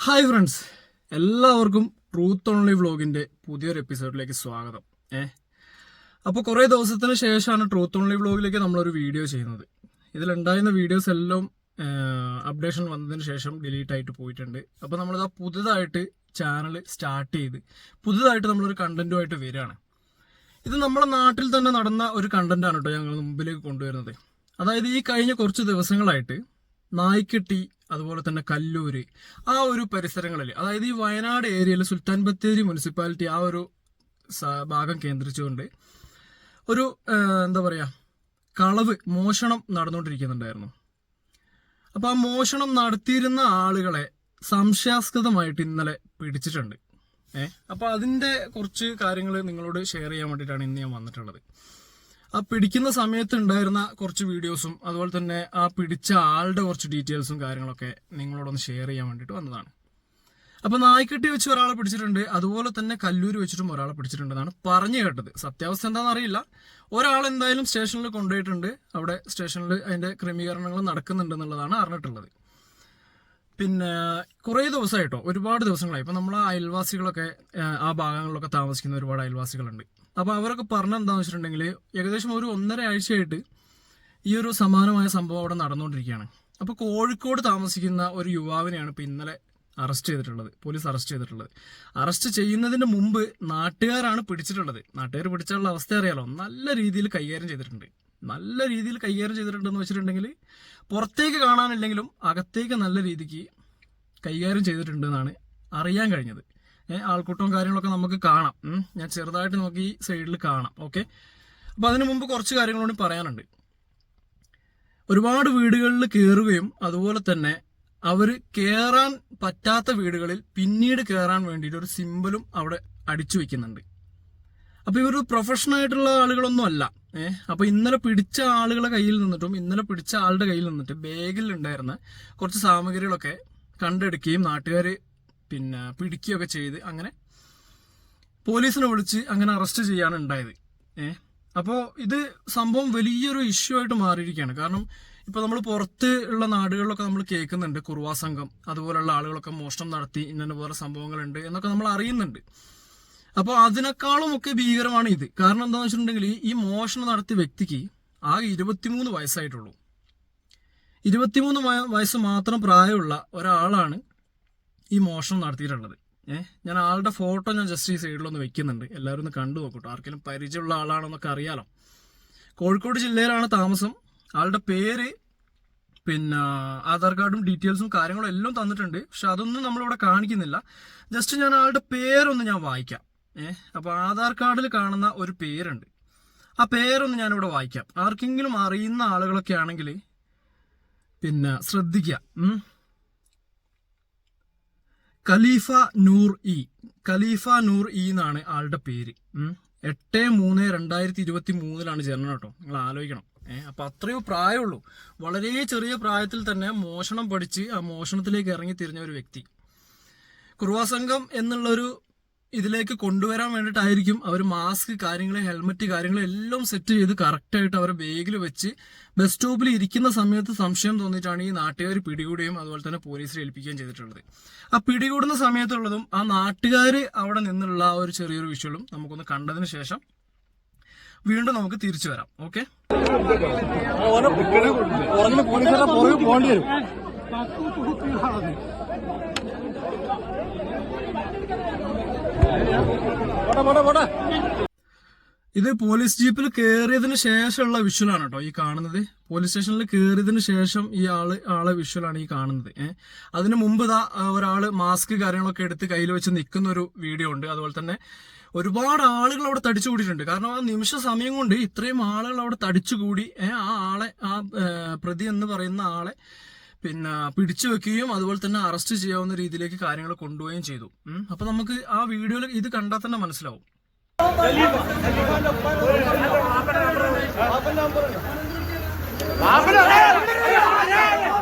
Hi friends, എല്ലാവർക്കും truth only വ്ലോഗിൻ്റെ പുതിയൊരു എപ്പിസോഡിലേക്ക് സ്വാഗതം. അപ്പോൾ കുറേ ദിവസത്തിന് ശേഷമാണ് ട്രൂത്ത് ഓൺലി വ്ലോഗിലേക്ക് നമ്മളൊരു വീഡിയോ ചെയ്യുന്നത്. ഇതിലുണ്ടായിരുന്ന വീഡിയോസ് എല്ലാം അപ്ഡേഷൻ വന്നതിന് ശേഷം ഡിലീറ്റ് ആയിട്ട് പോയിട്ടുണ്ട്. അപ്പോൾ നമ്മളിതാ പുതുതായിട്ട് ചാനൽ സ്റ്റാർട്ട് ചെയ്ത് പുതുതായിട്ട് നമ്മളൊരു കണ്ടന്റുമായിട്ട് വരികയാണ്. ഇത് നമ്മുടെ നാട്ടിൽ തന്നെ നടന്ന ഒരു കണ്ടന്റാണ് കേട്ടോ ഞങ്ങൾ മുമ്പിലേക്ക് കൊണ്ടുവരുന്നത്. അതായത് ഈ കഴിഞ്ഞ കുറച്ച് ദിവസങ്ങളായിട്ട് നായ്ക്കെട്ടി, അതുപോലെ തന്നെ കല്ലൂര്, ആ ഒരു പരിസരങ്ങളിൽ, അതായത് ഈ വയനാട് ഏരിയയിൽ സുൽത്താൻ ബത്തേരി മുനിസിപ്പാലിറ്റി ആ ഒരു ഭാഗം കേന്ദ്രീകരിച്ചുകൊണ്ട് ഒരു എന്താ പറയുക കളവ്, മോഷണം നടന്നുകൊണ്ടിരിക്കുന്നുണ്ടായിരുന്നു. അപ്പോൾ ആ മോഷണം നടത്തിയിരുന്ന ആളുകളെ സംശയാസ്പദമായിട്ട് ഇന്നലെ പിടിച്ചിട്ടുണ്ട്. അപ്പോൾ അതിൻ്റെ കുറച്ച് കാര്യങ്ങൾ നിങ്ങളോട് ഷെയർ ചെയ്യാൻ വേണ്ടിയിട്ടാണ് ഇന്ന് ഞാൻ വന്നിട്ടുള്ളത്. ആ പിടിക്കുന്ന സമയത്ത് ഉണ്ടായിരുന്ന കുറച്ച് വീഡിയോസും അതുപോലെ തന്നെ ആ പിടിച്ച ആളുടെ കുറച്ച് ഡീറ്റെയിൽസും കാര്യങ്ങളൊക്കെ നിങ്ങളോടൊന്ന് ഷെയർ ചെയ്യാൻ വേണ്ടിയിട്ട് വന്നതാണ്. അപ്പോൾ നായ്ക്കെട്ടി വെച്ച് ഒരാളെ പിടിച്ചിട്ടുണ്ട്, അതുപോലെ തന്നെ കല്ലൂര് വെച്ചിട്ടും ഒരാളെ പിടിച്ചിട്ടുണ്ടെന്നാണ് പറഞ്ഞു കേട്ടത്. സത്യാവസ്ഥ എന്താണെന്ന് അറിയില്ല. ഒരാൾ എന്തായാലും സ്റ്റേഷനിൽ കൊണ്ടുപോയിട്ടുണ്ട്. അവിടെ സ്റ്റേഷനിൽ അതിൻ്റെ ക്രമീകരണങ്ങൾ നടക്കുന്നുണ്ടെന്നുള്ളതാണ് അറിഞ്ഞിട്ടുള്ളത്. പിന്നെ കുറേ ദിവസമായിട്ടോ, ഒരുപാട് ദിവസങ്ങളായി. ഇപ്പം നമ്മളെ അയൽവാസികളൊക്കെ ആ ഭാഗങ്ങളിലൊക്കെ താമസിക്കുന്ന ഒരുപാട് അയൽവാസികളുണ്ട്. അപ്പോൾ അവരൊക്കെ പറഞ്ഞെന്താണെന്ന് വെച്ചിട്ടുണ്ടെങ്കിൽ ഏകദേശം ഒരു 1.5 ആഴ്ചയായിട്ട് ഈ ഒരു സമാനമായ സംഭവം അവിടെ നടന്നുകൊണ്ടിരിക്കുകയാണ്. അപ്പോൾ കോഴിക്കോട് താമസിക്കുന്ന ഒരു യുവാവിനെയാണ് ഇപ്പോൾ ഇന്നലെ അറസ്റ്റ് ചെയ്തിട്ടുള്ളത്, പോലീസ് അറസ്റ്റ് ചെയ്തിട്ടുള്ളത്. അറസ്റ്റ് ചെയ്യുന്നതിന് മുമ്പ് നാട്ടുകാരാണ് പിടിച്ചിട്ടുള്ളത്. നാട്ടുകാർ പിടിച്ചുള്ള അവസ്ഥ അറിയാലോ, നല്ല രീതിയിൽ കൈകാര്യം ചെയ്തിട്ടുണ്ട്. നല്ല രീതിയിൽ കൈകാര്യം ചെയ്തിട്ടുണ്ടെന്ന് വെച്ചിട്ടുണ്ടെങ്കിൽ പുറത്തേക്ക് കാണാനില്ലെങ്കിലും അകത്തേക്ക് നല്ല രീതിക്ക് കൈകാര്യം ചെയ്തിട്ടുണ്ടെന്നാണ് അറിയാൻ കഴിഞ്ഞത്. ആൾക്കൂട്ടവും കാര്യങ്ങളൊക്കെ നമുക്ക് കാണാം. ഞാൻ ചെറുതായിട്ട് നമുക്ക് ഈ സൈഡിൽ കാണാം. ഓക്കെ, അപ്പോൾ അതിനു മുമ്പ് കുറച്ച് കാര്യങ്ങളോട് പറയാനുണ്ട്. ഒരുപാട് വീടുകളിൽ കയറുകയും അതുപോലെ തന്നെ അവർ കയറാൻ പറ്റാത്ത വീടുകളിൽ പിന്നീട് കയറാൻ വേണ്ടിയിട്ട് ഒരു സിമ്പലും അവിടെ അടിച്ചു വെക്കുന്നുണ്ട്. അപ്പോൾ ഇവർ പ്രൊഫഷണൽ ആയിട്ടുള്ള ആളുകളൊന്നും അല്ല. അപ്പോൾ ഇന്നലെ പിടിച്ച ആളുകളുടെ കയ്യിൽ നിന്നിട്ടും ഇന്നലെ പിടിച്ച ആളുടെ കയ്യിൽ നിന്നിട്ട് ബാഗിൽ ഉണ്ടായിരുന്ന കുറച്ച് സാമഗ്രികളൊക്കെ കണ്ടെടുക്കുകയും നാട്ടുകാർ പിന്നെ പിടിക്കുകയൊക്കെ ചെയ്ത് അങ്ങനെ പോലീസിനെ വിളിച്ച് അങ്ങനെ അറസ്റ്റ് ചെയ്യാണ് ഉണ്ടായത്. അപ്പോൾ ഇത് സംഭവം വലിയൊരു ഇഷ്യൂ ആയിട്ട് മാറിയിരിക്കുകയാണ്. കാരണം ഇപ്പോൾ നമ്മൾ പുറത്ത് ഉള്ള നാടുകളിലൊക്കെ നമ്മൾ കേൾക്കുന്നുണ്ട്, കുറുവാ സംഘം അതുപോലുള്ള ആളുകളൊക്കെ മോഷണം നടത്തി ഇന്ന പോലെ സംഭവങ്ങളുണ്ട് എന്നൊക്കെ നമ്മൾ അറിയുന്നുണ്ട്. അപ്പോൾ അതിനേക്കാളും ഒക്കെ ഭീകരമാണ് ഇത്. കാരണം എന്താണെന്ന് വെച്ചിട്ടുണ്ടെങ്കിൽ ഈ മോഷണം നടത്തിയ വ്യക്തിക്ക് ആകെ 23 വയസ്സായിട്ടുള്ളൂ. 23 വയസ്സ് മാത്രം പ്രായമുള്ള ഒരാളാണ് ഈ മോഷണം നടത്തിയിട്ടുള്ളത്. ഞാൻ ആളുടെ ഫോട്ടോ ഞാൻ ജസ്റ്റ് ഈ സൈഡിലൊന്ന് വെക്കുന്നുണ്ട്, എല്ലാവരും ഒന്ന് കണ്ടു നോക്കട്ടോ. ആർക്കെങ്കിലും പരിചയമുള്ള ആളാണെന്നൊക്കെ അറിയാലോ. കോഴിക്കോട് ജില്ലയിലാണ് താമസം. ആളുടെ പേര്, പിന്നെ ആധാർ കാർഡും ഡീറ്റെയിൽസും കാര്യങ്ങളും എല്ലാം തന്നിട്ടുണ്ട്. പക്ഷെ അതൊന്നും നമ്മളിവിടെ കാണിക്കുന്നില്ല. ജസ്റ്റ് ഞാൻ ആളുടെ പേരൊന്ന് ഞാൻ വായിക്കാം. അപ്പോൾ ആധാർ കാർഡിൽ കാണുന്ന ഒരു പേരുണ്ട്, ആ പേരൊന്ന് ഞാനിവിടെ വായിക്കാം. ആർക്കെങ്കിലും അറിയുന്ന ആളുകളൊക്കെ ആണെങ്കിൽ പിന്നെ ശ്രദ്ധിക്കുക. ഖലീഫ നൂർ ഇ എന്നാണ് ആളുടെ പേര്. 8/3/2023 ജനനം കേട്ടോ. നിങ്ങൾ ആലോചിക്കണം. അപ്പൊ അത്രയോ പ്രായമുള്ളൂ. വളരെ ചെറിയ പ്രായത്തിൽ തന്നെ മോഷണം പഠിച്ച് ആ മോഷണത്തിലേക്ക് ഇറങ്ങി തിരിഞ്ഞ ഒരു വ്യക്തി. കുറുവാ സംഘം എന്നുള്ളൊരു ഇതിലേക്ക് കൊണ്ടുവരാൻ വേണ്ടിയിട്ടായിരിക്കും അവർ മാസ്ക് കാര്യങ്ങൾ, ഹെൽമറ്റ് കാര്യങ്ങൾ എല്ലാം സെറ്റ് ചെയ്ത് കറക്റ്റായിട്ട് അവരെ ബാഗിൽ വെച്ച് ബസ് സ്റ്റോപ്പിൽ ഇരിക്കുന്ന സമയത്ത് സംശയം തോന്നിയിട്ടാണ് ഈ നാട്ടുകാർ പിടികൂടുകയും അതുപോലെ തന്നെ പോലീസിൽ ഏൽപ്പിക്കുകയും ചെയ്തിട്ടുള്ളത്. ആ പിടികൂടുന്ന സമയത്തുള്ളതും ആ നാട്ടുകാർ അവിടെ നിന്നുള്ള ആ ഒരു ചെറിയൊരു വിഷ്വലും നമുക്കൊന്ന് കണ്ടതിന് ശേഷം വീണ്ടും നമുക്ക് തിരിച്ചു വരാം. ഓക്കെ, ഇത് പോലീസ് ജീപ്പിൽ കയറിയതിന് ശേഷമുള്ള വിഷ്വലാണ് കേട്ടോ ഈ കാണുന്നത്. പോലീസ് സ്റ്റേഷനിൽ കയറിയതിന് ശേഷം ഈ ആളെ വിഷ്വലാണ് ഈ കാണുന്നത്. അതിന് മുമ്പ് ഒരാള് മാസ്ക് കാര്യങ്ങളൊക്കെ എടുത്ത് കയ്യിൽ വെച്ച് നിൽക്കുന്ന ഒരു വീഡിയോ ഉണ്ട്. അതുപോലെ തന്നെ ഒരുപാട് ആളുകൾ അവിടെ തടിച്ചു കൂടിയിട്ടുണ്ട്. കാരണം ആ നിമിഷ സമയം കൊണ്ട് ഇത്രയും ആളുകൾ അവിടെ തടിച്ചുകൂടി ആ ആളെ, ആ പ്രതി എന്ന് പറയുന്ന ആളെ പിന്നെ പിടിച്ചു വെക്കുകയും അതുപോലെ തന്നെ അറസ്റ്റ് ചെയ്യാവുന്ന രീതിയിലേക്ക് കാര്യങ്ങൾ കൊണ്ടുപോവുകയും ചെയ്തു. അപ്പൊ നമുക്ക് ആ വീഡിയോയിൽ ഇത് കണ്ടാൽ തന്നെ മനസ്സിലാവും.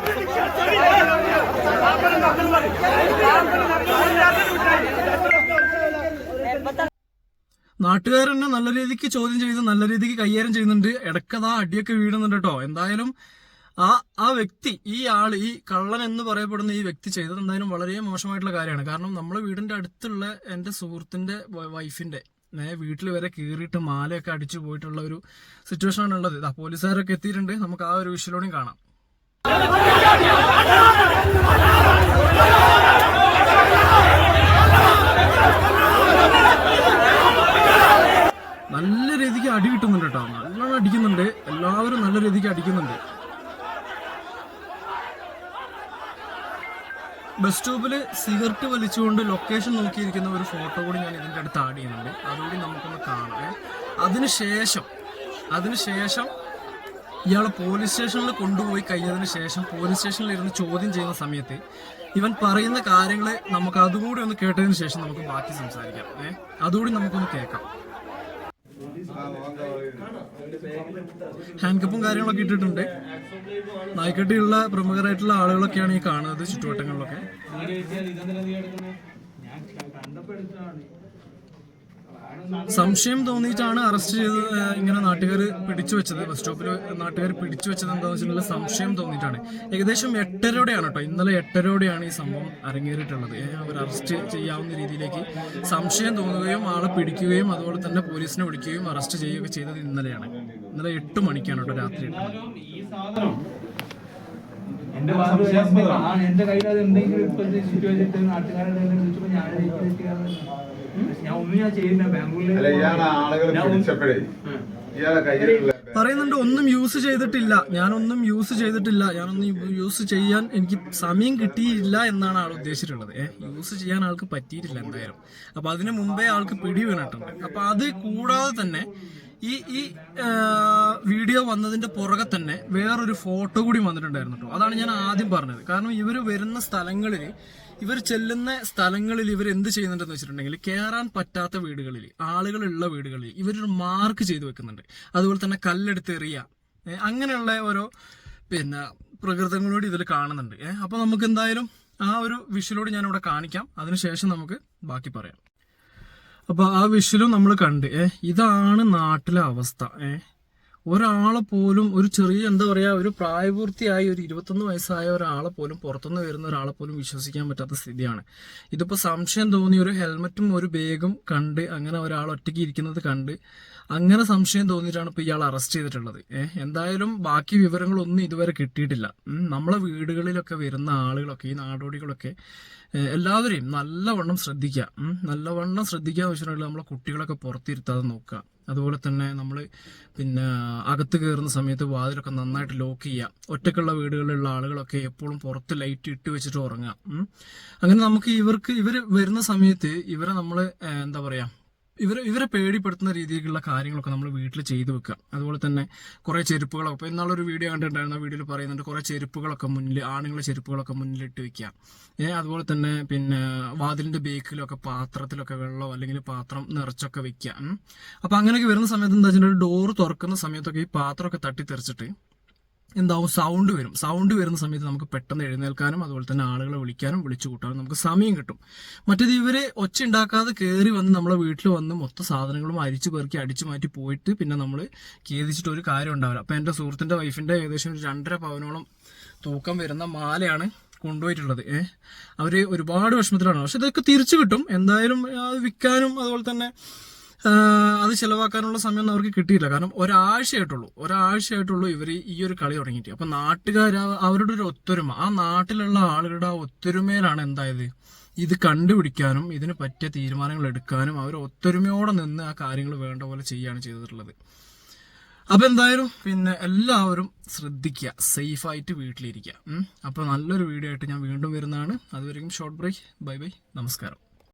നാട്ടുകാർ തന്നെ നല്ല രീതിക്ക് ചോദ്യം ചെയ്ത് നല്ല രീതിക്ക് കൈകാര്യം ചെയ്യുന്നുണ്ട്. ഇടക്കതാ അടിയൊക്കെ വീഴുന്നുണ്ട് കേട്ടോ. എന്തായാലും ആ വ്യക്തി, ഈ കള്ളൻ എന്ന് പറയപ്പെടുന്ന ഈ വ്യക്തി ചെയ്തത് എന്തായാലും വളരെ മോശമായിട്ടുള്ള കാര്യമാണ്. കാരണം നമ്മളെ വീടിന്റെ അടുത്തുള്ള എൻ്റെ സുഹൃത്തിന്റെ വൈഫിന്റെ വീട്ടിൽ വരെ കീറിയിട്ട് മാലയൊക്കെ അടിച്ചു പോയിട്ടുള്ള ഒരു സിറ്റുവേഷൻ ആണ് ഉള്ളത്. പോലീസുകാരൊക്കെ എത്തിയിട്ടുണ്ട്. നമുക്ക് ആ ഒരു വിഷ്വലോടെയും കാണാം. നല്ല രീതിക്ക് അടി കിട്ടുന്നുണ്ട് കേട്ടോ, നല്ലോണം അടിക്കുന്നുണ്ട്, എല്ലാവരും നല്ല രീതിക്ക് അടിക്കുന്നുണ്ട്. ബസ് സ്റ്റോപ്പിൽ സിഗരറ്റ് വലിച്ചുകൊണ്ട് ലൊക്കേഷൻ നോക്കിയിരിക്കുന്ന ഒരു ഫോട്ടോ കൂടി ഞാൻ ഇതിൻ്റെ അടുത്ത് ആഡ് ചെയ്യുന്നുണ്ട്, അതുകൂടി നമുക്കൊന്ന് കാണാം. അതിനുശേഷം ഇയാളെ പോലീസ് സ്റ്റേഷനിൽ കൊണ്ടുപോയി കഴിഞ്ഞതിന് ശേഷം പോലീസ് സ്റ്റേഷനിൽ ഇരുന്ന് ചോദ്യം ചെയ്യുന്ന സമയത്ത് ഇവൻ പറയുന്ന കാര്യങ്ങൾ നമുക്ക് അതുകൂടി ഒന്ന് കേട്ടതിന് ശേഷം നമുക്ക് ബാക്കി സംസാരിക്കാം. അതുകൂടി നമുക്കൊന്ന് കേൾക്കാം. ഹാൻഡ്കപ്പും കാര്യങ്ങളൊക്കെ ഇട്ടിട്ടുണ്ട്. നായ്ക്കട്ടിയുള്ള പ്രമുഖരായിട്ടുള്ള ആളുകളൊക്കെയാണ് ഈ കാണുന്നത് ചുറ്റുവട്ടങ്ങളിലൊക്കെ. സംശയം തോന്നിയിട്ടാണ് അറസ്റ്റ് ചെയ്ത് ഇങ്ങനെ നാട്ടുകാർ പിടിച്ചു വെച്ചത്. ബസ് സ്റ്റോപ്പിൽ നാട്ടുകാർ പിടിച്ചു വെച്ചത് എന്താണെന്ന് വെച്ചിട്ടുണ്ടെങ്കിൽ സംശയം തോന്നിയിട്ടാണ്. ഏകദേശം 8:30-ഓടെയാണ് കേട്ടോ, ഇന്നലെ 8:30-ഓടെയാണ് ഈ സംഭവം അരങ്ങേറിയിട്ടുള്ളത്. അവർ അറസ്റ്റ് ചെയ്യാവുന്ന രീതിയിലേക്ക് സംശയം തോന്നുകയും ആളെ പിടിക്കുകയും അതുപോലെ തന്നെ പോലീസിനെ വിളിക്കുകയും അറസ്റ്റ് ചെയ്യുകയൊക്കെ ചെയ്തത് ഇന്നലെയാണ്. ഇന്നലെ 8 മണിക്കാണ് കേട്ടോ, രാത്രി 8 മണി. എന്റെ കയ്യിൽ അത് എന്തെങ്കിലും ഇപ്പോഴത്തെ സിറ്റുവേഷൻ നാട്ടുകാരുടെ ഞാൻ ഒന്നും ഞാൻ ചെയ്യുന്ന ബാംഗ്ലൂരിൽ പറയുന്നുണ്ട് ഒന്നും യൂസ് ചെയ്തിട്ടില്ല, ഞാനൊന്നും യൂസ് ചെയ്യാൻ എനിക്ക് സമയം കിട്ടിയില്ല എന്നാണ് ആൾ ഉദ്ദേശിച്ചിട്ടുള്ളത്. യൂസ് ചെയ്യാൻ ആൾക്ക് പറ്റിയിട്ടില്ല എന്തായാലും. അപ്പൊ അതിനു മുമ്പേ ആൾക്ക് പിടി വീണിട്ടുണ്ട്. അപ്പൊ അത് കൂടാതെ തന്നെ ഈ വീഡിയോ വന്നതിന്റെ പുറകെ തന്നെ വേറൊരു ഫോട്ടോ കൂടി വന്നിട്ടുണ്ടായിരുന്നു കേട്ടോ. അതാണ് ഞാൻ ആദ്യം പറഞ്ഞത്. കാരണം ഇവർ വരുന്ന സ്ഥലങ്ങളിൽ, ഇവർ ചെല്ലുന്ന സ്ഥലങ്ങളിൽ ഇവർ എന്ത് ചെയ്യുന്നുണ്ടെന്ന് വെച്ചിട്ടുണ്ടെങ്കിൽ കയറാൻ പറ്റാത്ത വീടുകളിൽ, ആളുകളുള്ള വീടുകളിൽ ഇവരൊരു മാർക്ക് ചെയ്തു വെക്കുന്നുണ്ട്. അതുപോലെ തന്നെ കല്ലെടുത്ത് എറിയുക, അങ്ങനെയുള്ള ഓരോ പ്രകൃതങ്ങളോട് ഇതിൽ കാണുന്നുണ്ട്. അപ്പൊ നമുക്ക് എന്തായാലും ആ ഒരു വിഷ്വലോട് ഞാനിവിടെ കാണിക്കാം, അതിനുശേഷം നമുക്ക് ബാക്കി പറയാം. അപ്പൊ ആ വിഷ്വലും നമ്മൾ കണ്ട്. ഇതാണ് നാട്ടിലെ അവസ്ഥ. ഒരാളെ പോലും, ഒരു ചെറിയ എന്താ പറയാ, ഒരു പ്രായപൂർത്തിയായി ഒരു 21 വയസ്സായ ഒരാളെ പോലും, പുറത്തുനിന്ന് വരുന്ന ഒരാളെ പോലും വിശ്വസിക്കാൻ പറ്റാത്ത സ്ഥിതിയാണ്. ഇതിപ്പോ സംശയം തോന്നി ഒരു ഹെൽമറ്റും ഒരു ബാഗും കണ്ട്, അങ്ങനെ ഒരാൾ ഒറ്റയ്ക്ക് ഇരിക്കുന്നത് കണ്ട്, അങ്ങനെ സംശയം തോന്നിയിട്ടാണ് ഇപ്പൊ ഇയാൾ അറസ്റ്റ് ചെയ്തിട്ടുള്ളത്. എന്തായാലും ബാക്കി വിവരങ്ങളൊന്നും ഇതുവരെ കിട്ടിയിട്ടില്ല. നമ്മളെ വീടുകളിലൊക്കെ വരുന്ന ആളുകളൊക്കെ, ഈ നാടോടികളൊക്കെ എല്ലാവരെയും നല്ലവണ്ണം ശ്രദ്ധിക്കുക. നല്ലവണ്ണം ശ്രദ്ധിക്കുക എന്ന് വെച്ചിട്ടുണ്ടെങ്കിൽ നമ്മളെ കുട്ടികളൊക്കെ പുറത്തിരുത്താതെ നോക്കുക. അതുപോലെ തന്നെ നമ്മൾ അകത്ത് കയറുന്ന സമയത്ത് വാതിലൊക്കെ നന്നായിട്ട് ലോക്ക് ചെയ്യുക. ഒറ്റക്കുള്ള വീടുകളിലുള്ള ആളുകളൊക്കെ എപ്പോഴും പുറത്ത് ലൈറ്റ് ഇട്ട് വെച്ചിട്ട് ഉറങ്ങുക. അങ്ങനെ നമുക്ക് ഇവർ വരുന്ന സമയത്ത് ഇവരെ നമ്മൾ എന്താ പറയാ, ഇവരെ പേടിപ്പെടുത്തുന്ന രീതിയിലുള്ള കാര്യങ്ങളൊക്കെ നമ്മൾ വീട്ടിൽ ചെയ്തു വെക്കുക. അതുപോലെ തന്നെ കുറേ ചെരുപ്പുകളൊക്കെ, ഇപ്പോൾ ഇന്നാളൊരു വീഡിയോ കണ്ടിട്ടുണ്ടായിരുന്നു, ആ വീഡിയോയിൽ പറയുന്നുണ്ട് കുറേ ചെരുപ്പുകളൊക്കെ മുന്നിൽ, ആണുങ്ങളെ ചെരുപ്പുകളൊക്കെ മുന്നിലിട്ട് വെക്കുക. അതുപോലെ തന്നെ വാതിലിൻ്റെ ബേക്കിലൊക്കെ പാത്രത്തിലൊക്കെ വെള്ളമോ അല്ലെങ്കിൽ പാത്രം നിറച്ചൊക്കെ വെക്കുക. അപ്പം അങ്ങനെയൊക്കെ വരുന്ന സമയത്ത് എന്താ വെച്ചിട്ടുണ്ടെങ്കിൽ ഡോറ് തുറക്കുന്ന സമയത്തൊക്കെ ഈ പാത്രമൊക്കെ തട്ടിത്തെറിച്ചിട്ട് എന്താവും, സൗണ്ട് വരുന്ന സമയത്ത് നമുക്ക് പെട്ടെന്ന് എഴുന്നേൽക്കാനും അതുപോലെ തന്നെ ആളുകളെ വിളിക്കാനും വിളിച്ചു കൂട്ടാനും നമുക്ക് സമയം കിട്ടും. മറ്റേത് ഇവര് ഒച്ച ഉണ്ടാക്കാതെ കയറി വന്ന് നമ്മളെ വീട്ടിൽ വന്ന് മൊത്തം സാധനങ്ങളും അരിച്ചു പെറുക്കി അടിച്ചു മാറ്റി പോയിട്ട് പിന്നെ നമ്മൾ ഖേദിച്ചിട്ട് ഒരു കാര്യം ഉണ്ടാവില്ല. അപ്പം എൻ്റെ സുഹൃത്തിൻ്റെ വൈഫിൻ്റെ ഏകദേശം ഒരു 2.5 പവനോളം തൂക്കം വരുന്ന മാലയാണ് കൊണ്ടുപോയിട്ടുള്ളത്. അവര് ഒരുപാട് വിഷമത്തിലാണ്. പക്ഷെ ഇതൊക്കെ തിരിച്ചു കിട്ടും എന്തായാലും. അത് വിൽക്കാനും അതുപോലെ തന്നെ അത് ചിലവാക്കാനുള്ള സമയം അവർക്ക് കിട്ടിയില്ല. കാരണം ഒരാഴ്ചയായിട്ടുള്ളൂ ഇവർ ഈ ഒരു കളി തുടങ്ങിയിട്ട്. അപ്പൊ നാട്ടുകാർ അവരുടെ ഒരു ഒത്തൊരുമ, ആ നാട്ടിലുള്ള ആളുകളുടെ ആ ഒത്തൊരുമയിലാണ് എന്തായത് ഇത് കണ്ടുപിടിക്കാനും ഇതിന് പറ്റിയ തീരുമാനങ്ങൾ എടുക്കാനും അവർ ഒത്തൊരുമയോടെ നിന്ന് ആ കാര്യങ്ങൾ വേണ്ട പോലെ ചെയ്യുകയാണ് ചെയ്തിട്ടുള്ളത്. അപ്പൊ എന്തായാലും എല്ലാവരും ശ്രദ്ധിക്കുക, സേഫായിട്ട് വീട്ടിലിരിക്കുക. അപ്പൊ നല്ലൊരു വീഡിയോ ആയിട്ട് ഞാൻ വീണ്ടും വരുന്നതാണ്. അതുവരെയും ഷോർട്ട് ബ്രേക്ക്. ബൈ ബൈ, നമസ്കാരം.